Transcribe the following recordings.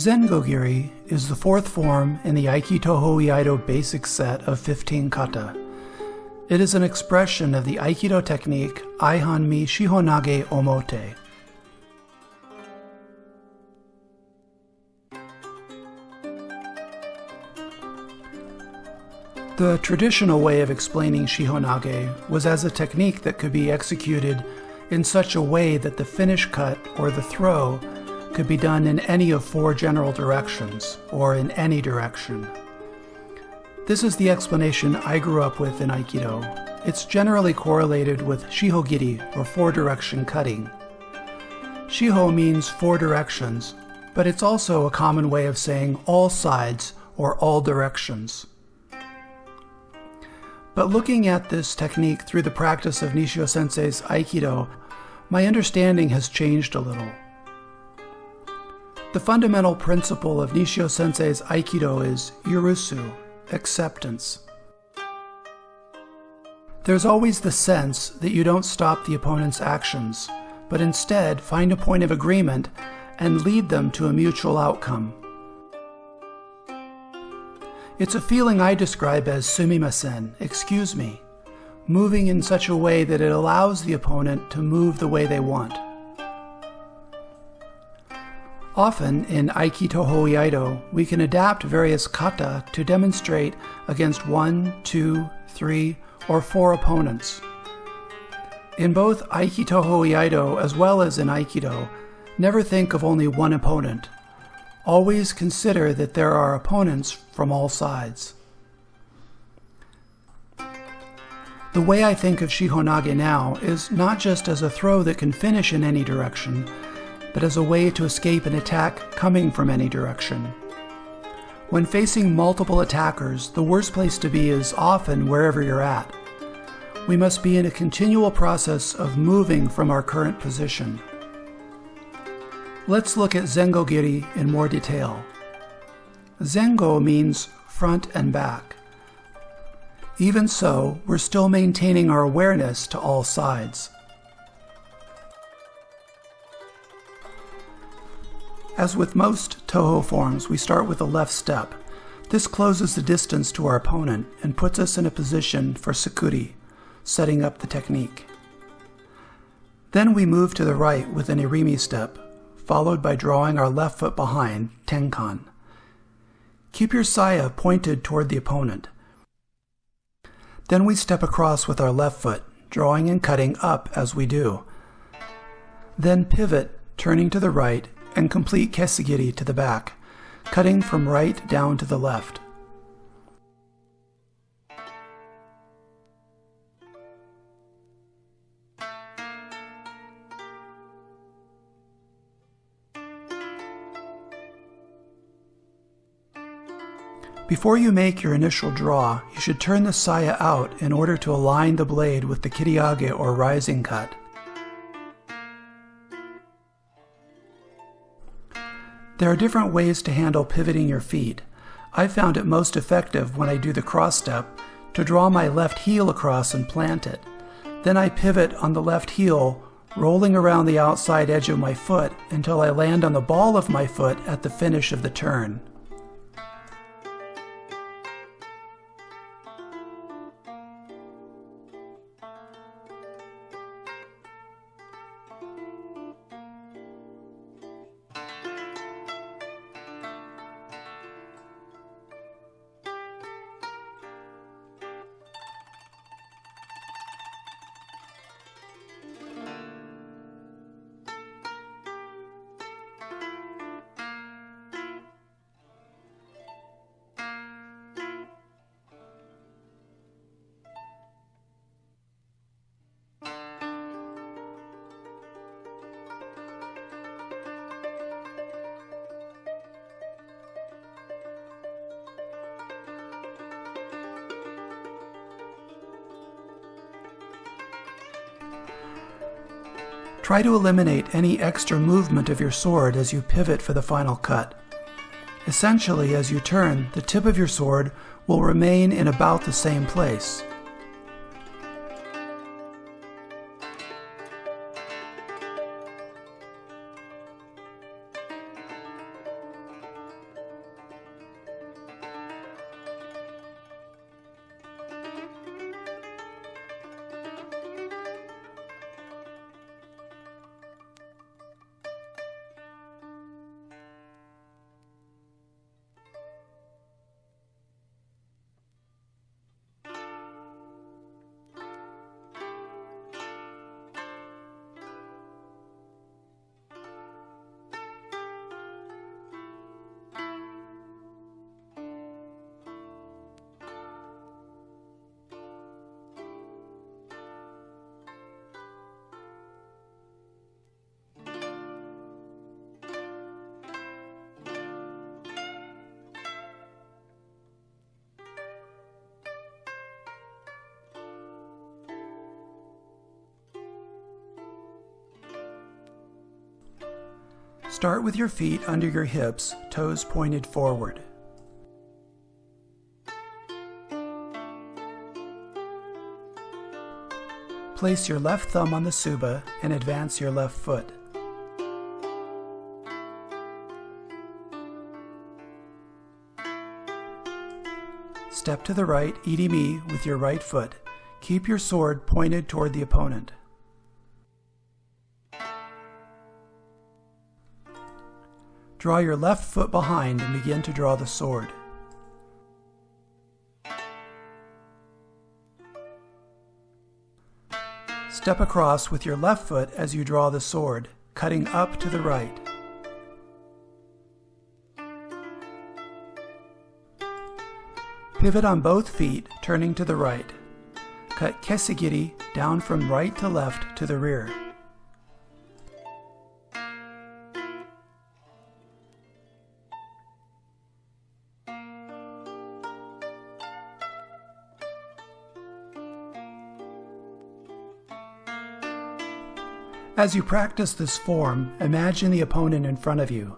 Zengogiri is the fourth form in the Aiki Toho Iaido basic set of 15 kata. It is an expression of the Aikido technique aihanmi shihonage omote. The traditional way of explaining shihonage was as a technique that could be executed in such a way that the finish cut or the throw could be done in any of four general directions, or in any direction. This is the explanation I grew up with in Aikido. It's generally correlated with shihonagiri, or four-direction cutting. Shiho means four directions, but it's also a common way of saying all sides or all directions. But looking at this technique through the practice of Nishio Sensei's Aikido, my understanding has changed a little. The fundamental principle of Nishio Sensei's Aikido is yurusu, acceptance. There's always the sense that you don't stop the opponent's actions, but instead find a point of agreement and lead them to a mutual outcome. It's a feeling I describe as sumimasen, excuse me, moving in such a way that it allows the opponent to move the way they want. Often in Aiki Toho Iaido, we can adapt various kata to demonstrate against 1, 2, 3, or 4 opponents. In both Aiki Toho Iaido as well as in Aikido, never think of only one opponent. Always consider that there are opponents from all sides. The way I think of shihonage now is not just as a throw that can finish in any direction, but as a way to escape an attack coming from any direction. When facing multiple attackers, the worst place to be is often wherever you're at. We must be in a continual process of moving from our current position. Let's look at Zengogiri in more detail. Zengo means front and back. Even so, we're still maintaining our awareness to all sides. As with most Toho forms, we start with a left step. This closes the distance to our opponent and puts us in a position for Sakuri, setting up the technique. Then we move to the right with an Irimi step, followed by drawing our left foot behind, Tenkan. Keep your saya pointed toward the opponent. Then we step across with our left foot, drawing and cutting up as we do. Then pivot, turning to the right, and complete kesugiri to the back, cutting from right down to the left. Before you make your initial draw, you should turn the saya out in order to align the blade with the kiriage or rising cut. There are different ways to handle pivoting your feet. I found it most effective when I do the cross step to draw my left heel across and plant it. Then I pivot on the left heel, rolling around the outside edge of my foot until I land on the ball of my foot at the finish of the turn. Try to eliminate any extra movement of your sword as you pivot for the final cut. Essentially, as you turn, the tip of your sword will remain in about the same place. Start with your feet under your hips, toes pointed forward. Place your left thumb on the tsuba and advance your left foot. Step to the right, aihanmi, with your right foot. Keep your sword pointed toward the opponent. Draw your left foot behind and begin to draw the sword. Step across with your left foot as you draw the sword, cutting up to the right. Pivot on both feet, turning to the right. Cut kesegiri down from right to left to the rear. As you practice this form, imagine the opponent in front of you.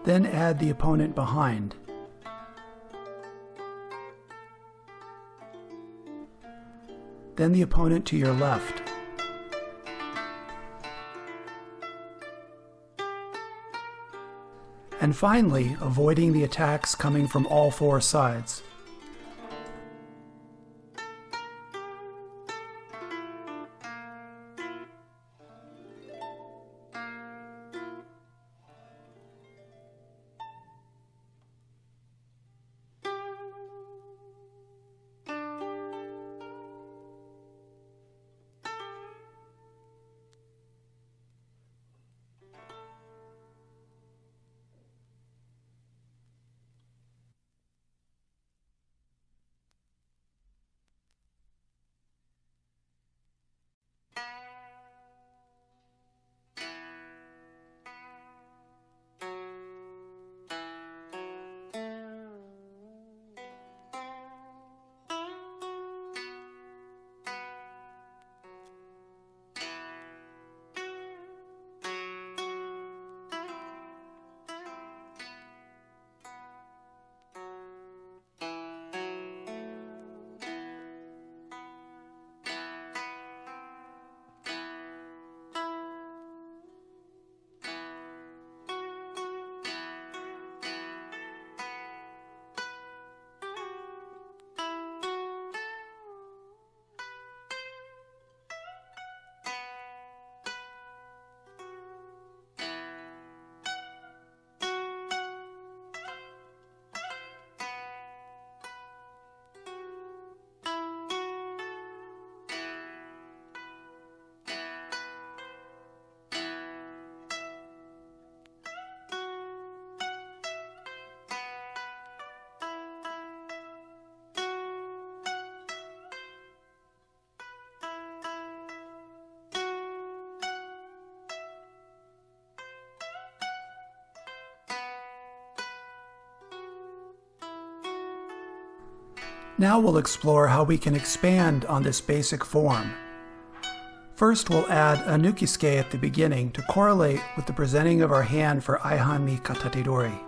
Then add the opponent behind. Then the opponent to your left. And finally, avoiding the attacks coming from all four sides. Now we'll explore how we can expand on this basic form. First, we'll add a nukisuke at the beginning to correlate with the presenting of our hand for aihanmi katatedori.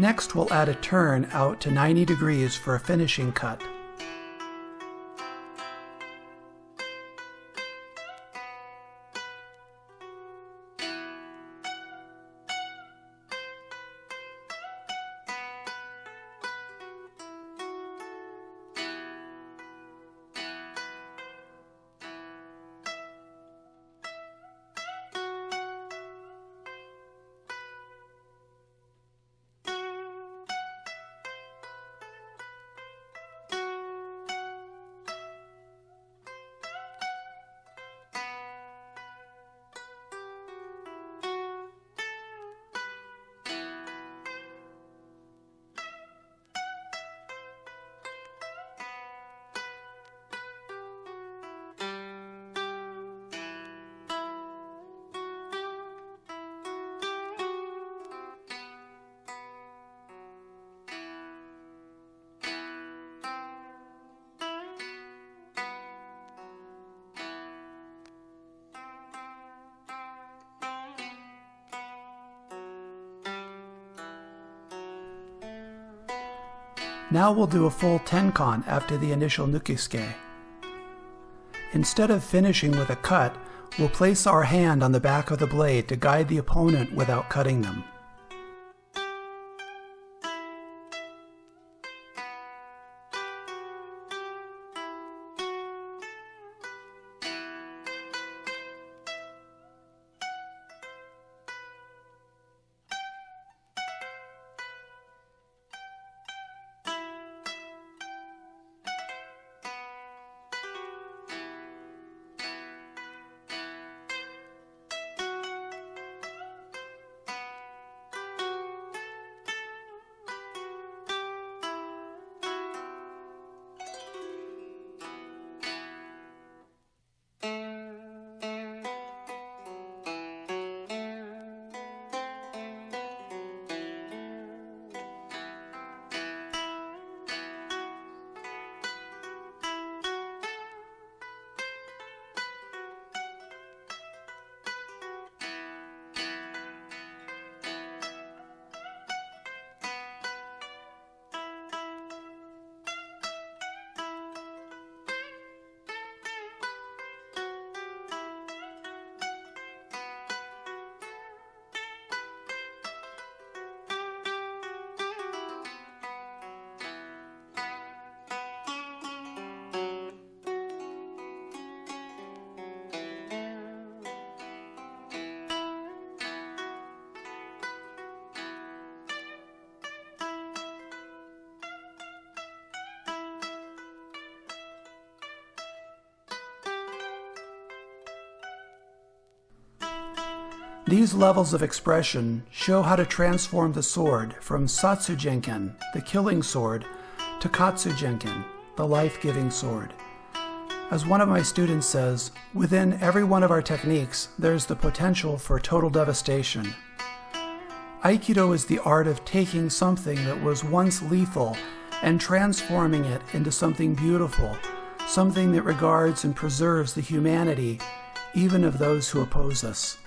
Next, we'll add a turn out to 90 degrees for a finishing cut. Now we'll do a full tenkan after the initial nukisuke. Instead of finishing with a cut, we'll place our hand on the back of the blade to guide the opponent without cutting them. These levels of expression show how to transform the sword from Satsujenken, the killing sword, to Katsujenken, the life-giving sword. As one of my students says, within every one of our techniques, there's the potential for total devastation. Aikido is the art of taking something that was once lethal and transforming it into something beautiful, something that regards and preserves the humanity even of those who oppose us.